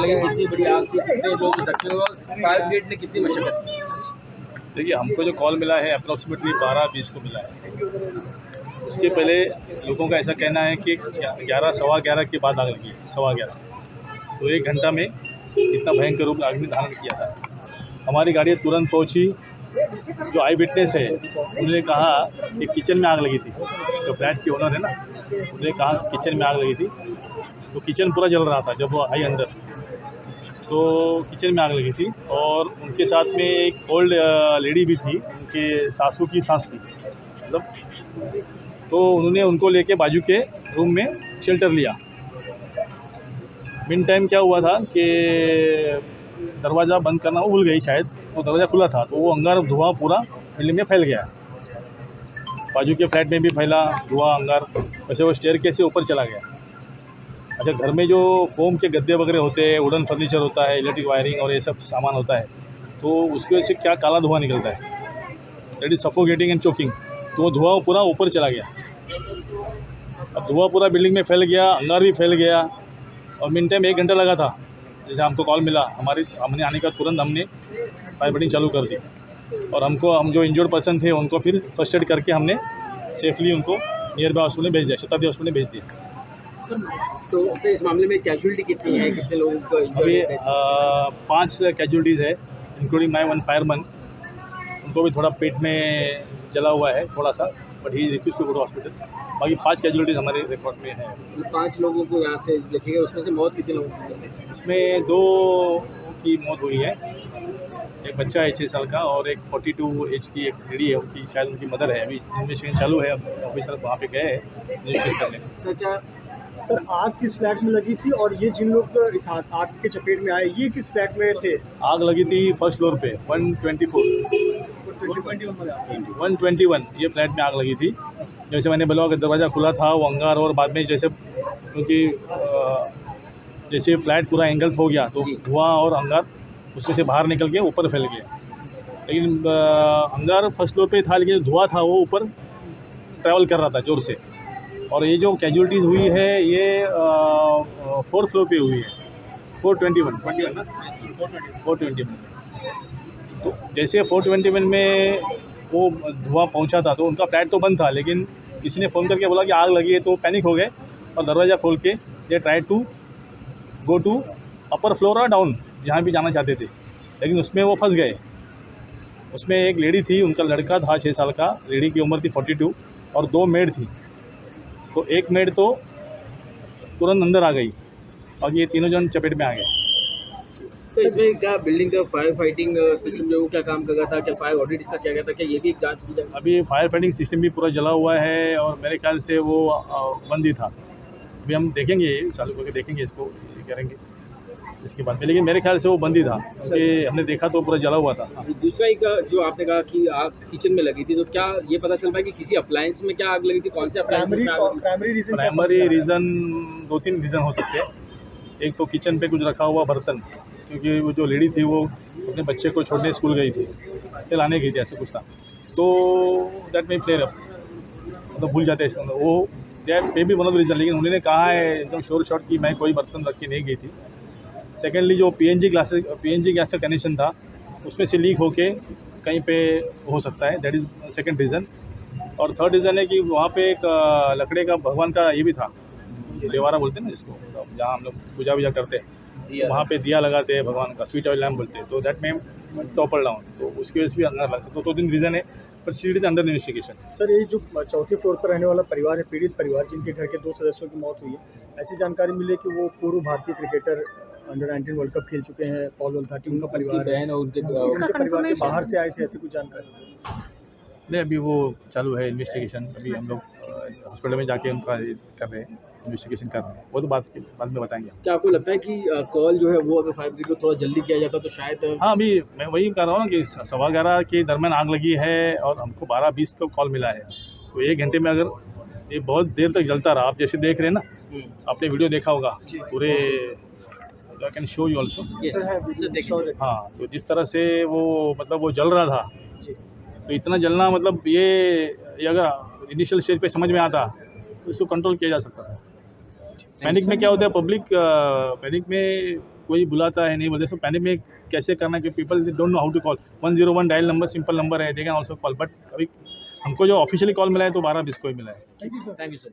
लेकिन कितनी बड़ी आग थी, कितने लोग जख्मी हुए, फायर ब्रिगेड ने कितनी मशक्कत की? देखिए, हमको जो कॉल मिला है अप्रॉक्सीमेटली 12:20 को मिला है। उसके पहले लोगों का ऐसा कहना है कि 11 सवा 11 के बाद आग लगी है, सवा 11। तो 1 घंटा में इतना भयंकर रूप आग ने धारण किया था। हमारी गाड़ी तुरंत पहुंची। जो आई विटनेस है उन्होंने कहा कि किचन में आग लगी थी। जो फ्लैट के ओनर है ना, उन्होंने कहा किचन में आग लगी थी। तो किचन पूरा जल रहा था जब वो आई अंदर, तो किचन में आग लगी थी। और उनके साथ में एक ओल्ड लेडी भी थी, उनके सासू की सास थी मतलब। तो उन्होंने उनको लेके बाजू के रूम में शेल्टर लिया। मिन टाइम क्या हुआ था कि दरवाज़ा बंद करना वो भूल गई शायद, तो दरवाज़ा खुला था, तो वो अंगार धुआं पूरा बिल्डिंग में फैल गया। बाजू के फ्लैट में भी फैला धुआं अंगार, वैसे वो स्टेयरकेस से ऊपर चला गया। अच्छा, घर में जो फोम के गद्दे वगैरह होते हैं, वुडन फर्नीचर होता है, इलेक्ट्रिक वायरिंग और ये सब सामान होता है, तो उसकी वजह से क्या काला धुआं निकलता है, that is suffocating and choking. तो वो धुआं पूरा ऊपर चला गया। अब धुआं पूरा बिल्डिंग में फैल गया, अंगार भी फैल गया। और मिन टाइम 1 घंटा लगा था। जैसे हमको कॉल मिला, हमने आने का तुरंत हमने फायर फाइटिंग चालू कर दी। और हम जो इंजर्ड पर्सन थे उनको फिर फर्स्ट एड करके हमने सेफली उनको नियर बाय हॉस्पिटल में भेज दिया, शताब्दी हॉस्पिटल में भेज दिया। तो सर इस मामले में कैजुअलिटी कितनी है, कितने लोगों को अभी 5 कैजुअलिटीज़ है, इंक्लूडिंग माई 1 फायरमैन। उनको भी थोड़ा पेट में जला हुआ है थोड़ा सा, but he refuse to go to hospital. बाकी 5 कैजुअलिटीज़ हमारे रिकॉर्ड में है। 5 लोगों को यहाँ से देखे गए, उसमें से मौत कितने लोगों की? उसमें 2 की मौत हुई है। एक बच्चा है 6 साल का और एक 42 एज की एक लेडी है, उनकी शायद उनकी मदर है। अभी इन्वेस्टिगेशन चालू है, ऑफिसर वहाँ पे गए हैं इन्वेस्टिगेशन करने। सर आग किस फ्लैट में लगी थी और ये जिन लोग इस आग के चपेट में आए ये किस फ्लैट में थे? आग लगी थी फर्स्ट फ्लोर पे 121 ये फ्लैट में आग लगी थी। जैसे मैंने बोला कि दरवाज़ा खुला था, वो अंगार और बाद में जैसे क्योंकि जैसे फ्लैट पूरा एंगल्फ हो गया तो धुआं और अंगार उसमें से बाहर निकल के ऊपर फैल गया। लेकिन अंगार फर्स्ट फ्लोर पे था, लेकिन धुआं था वो ऊपर ट्रैवल कर रहा था ज़ोर से। और ये जो कैजुअलिटीज़ हुई है ये 4th फ्लोर पे हुई है, 421 तो जैसे 421 में वो धुआं पहुंचा था तो उनका फ्लैट तो बंद था, लेकिन किसी ने फ़ोन करके बोला कि आग लगी है, तो पैनिक हो गए और दरवाज़ा खोल के they try to go to upper floor और डाउन, जहाँ भी जाना चाहते थे, लेकिन उसमें वो फंस गए। उसमें एक लेडी थी, उनका लड़का था 6 साल का, लेडी की उम्र थी 42 और 2 मेड थी। तो एक मेड तो तुरंत अंदर आ गई और ये तीनों जन चपेट में आ गए। तो इसमें क्या बिल्डिंग का फायर फाइटिंग सिस्टम जो क्या काम कर रहा था, क्या फायर ऑडिट इसका किया गया था, क्या ये भी एक जांच की जाए? अभी फायर फाइटिंग सिस्टम भी पूरा जला हुआ है और मेरे ख्याल से वो बंद ही था। अभी हम देखेंगे, चालू करके देखेंगे इसको, करेंगे इसके बाद में, लेकिन मेरे ख्याल से वो बंद ही था क्योंकि हमने देखा तो पूरा जला हुआ था। दूसरा एक जो आपने कहा कि आग किचन में लगी थी, तो क्या ये पता चल पाया कि किसी अप्लायंस में क्या आग लगी थी, कौन से अप्लायंस में आग लगी? प्राइमरी रीज़न 2-3 रीज़न हो सकते हैं। एक तो किचन पे कुछ रखा हुआ बर्तन, क्योंकि वो जो लेडी थी वो अपने बच्चे को छोड़ने स्कूल गई थी, फिर लाने गई थी, ऐसा कुछ था, तो दैट में फ्लेयर अप, मतलब भूल जाते हैं वो, that may be one of the reason. लेकिन उन्होंने कहा है एकदम श्योर शॉट कि मैं कोई बर्तन रख के नहीं गई थी। सेकेंडली जो पीएनजी गैस का कनेक्शन था उसमें से लीक होके कहीं पे हो सकता है, दैट इज़ सेकेंड रीज़न। और थर्ड रीज़न है कि वहाँ पे एक लकड़े का भगवान का ये भी था, लेवारा बोलते हैं ना जिसको, जहाँ हम लोग पूजा वूजा करते हैं, वहाँ पे दिया लगाते हैं भगवान का, स्वीट ऑयल लैम्प बोलते हैं, तो दैट में टॉपर डाउन, तो उसकी वजह से भी अंदर लग सकता है। तो 2-3 रीज़न है, पर seat is under investigation. Sir ये जो 4th फ्लोर पर रहने वाला परिवार है, पीड़ित परिवार, जिनके घर के 2 सदस्यों की मौत हुई है, ऐसी जानकारी मिली कि वो पूर्व भारतीय क्रिकेटर अंडर-19 वर्ल्ड कप खेल चुके हैं, पॉल वोल्थाटी उनका परिवार बहन और उनके परिवार के बाहर से आए थे, ऐसी कुछ जानकारी नहीं, अभी वो चालू है इन्वेस्टिगेशन। अभी हम लोग हॉस्पिटल में जाके उनका कर रहे हैं, इन्वेस्टिगेशन कर रहे हैं, वो तो बाद में बताएंगे। क्या आपको लगता है कि कॉल जो है वो अगर फायर ब्रिगेड को थोड़ा जल्दी किया जाता तो शायद? हाँ, अभी मैं वही कह रहा हूँ ना कि 11:15 के दरमियान आग लगी है और हमको 12:20 को कॉल मिला है, तो 1 घंटे में अगर ये बहुत देर तक जलता रहा, आप जैसे देख रहे हैं ना, आपने वीडियो देखा होगा पूरे, I can show you also. हाँ, तो जिस तरह से वो मतलब वो जल रहा था, तो इतना जलना मतलब ये अगर इनिशियल स्टेज पे समझ में आता तो इसको कंट्रोल किया जा सकता था। पैनिक में क्या होता है, पब्लिक पैनिक में कोई बुलाता है नहीं बोलते, सो पैनिक में कैसे करना कि people don't know how to call. 101 dial number simple number है, they can also call, but अभी हमको जो ऑफिशियली कॉल मिला है तो 12-20 को ही मिला है। Thank you sir.